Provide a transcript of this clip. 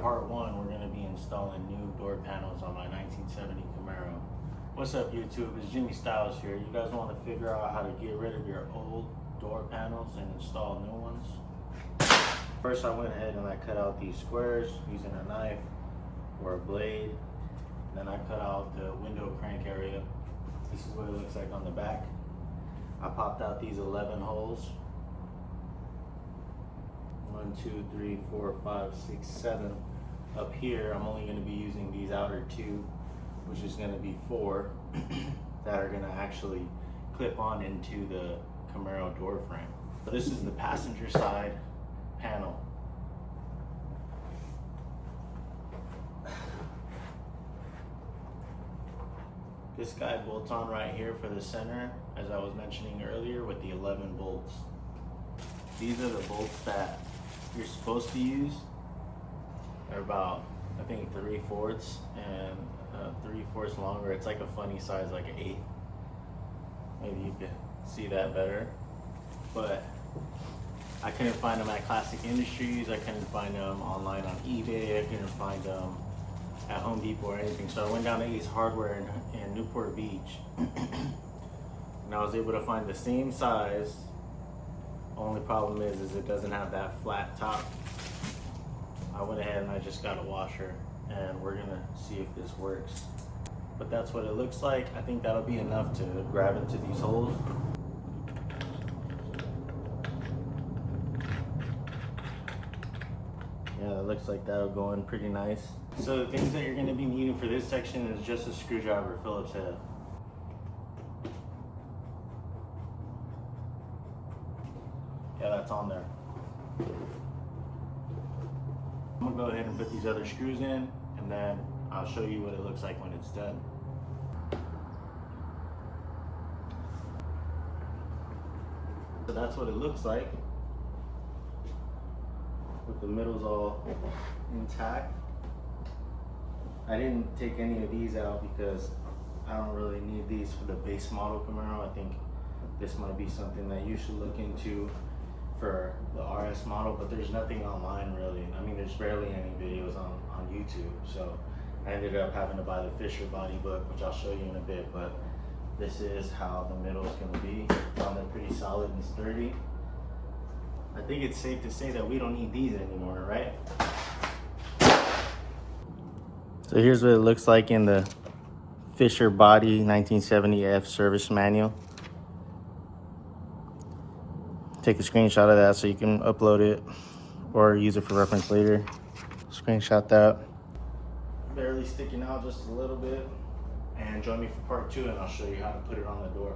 Part 1, we're going to be installing new door panels on my 1970 Camaro. What's up YouTube, it's Jimmy Styles here. You guys want to figure out how to get rid of your old door panels and install new ones? First I went ahead and I cut out these squares using a knife or a blade. Then I cut out the window crank area. This is what it looks like on the back. I popped out these 11 holes. 1, 2, 3, 4, 5, 6, 7. Up here, I'm only going to be using these outer 2, which is going to be 4 that are going to actually clip on into the Camaro door frame. So this is the passenger side panel. This guy bolts on right here for the center, as I was mentioning earlier, with the 11 bolts. These are the bolts that you're supposed to use. They're about, I think, 3/4 and 3/4 longer. It's like a funny size, like an 1/8. Maybe you can see that better. But I couldn't find them at Classic Industries. I couldn't find them online on eBay. I couldn't find them at Home Depot or anything. So I went down to Ace Hardware in Newport Beach. And I was able to find the same size. Only problem is it doesn't have that flat top. I went ahead and I just got a washer, and we're gonna see if this works. But that's what it looks like. I think that'll be enough to grab into these holes. Yeah, it looks like that'll go in pretty nice. So the things that you're gonna be needing for this section is just a screwdriver, Phillips head. Yeah, that's on there. I'm gonna go ahead and put these other screws in, and then I'll show you what it looks like when it's done. So that's what it looks like, with the middles all intact. I didn't take any of these out because I don't really need these for the base model Camaro. I think this might be something that you should look into for the RS model, but there's nothing online really. I mean, there's barely any videos on YouTube, so I ended up having to buy the Fisher body book, which I'll show you in a bit. But this is how the middle is going to be. Found it pretty solid and sturdy. I think it's safe to say that we don't need these anymore, right? So here's what it looks like in the Fisher body 1970F service manual. Take a screenshot of that so you can upload it or use it for reference later. Screenshot that. Barely sticking out just a little bit. And join me for part 2 and I'll show you how to put it on the door.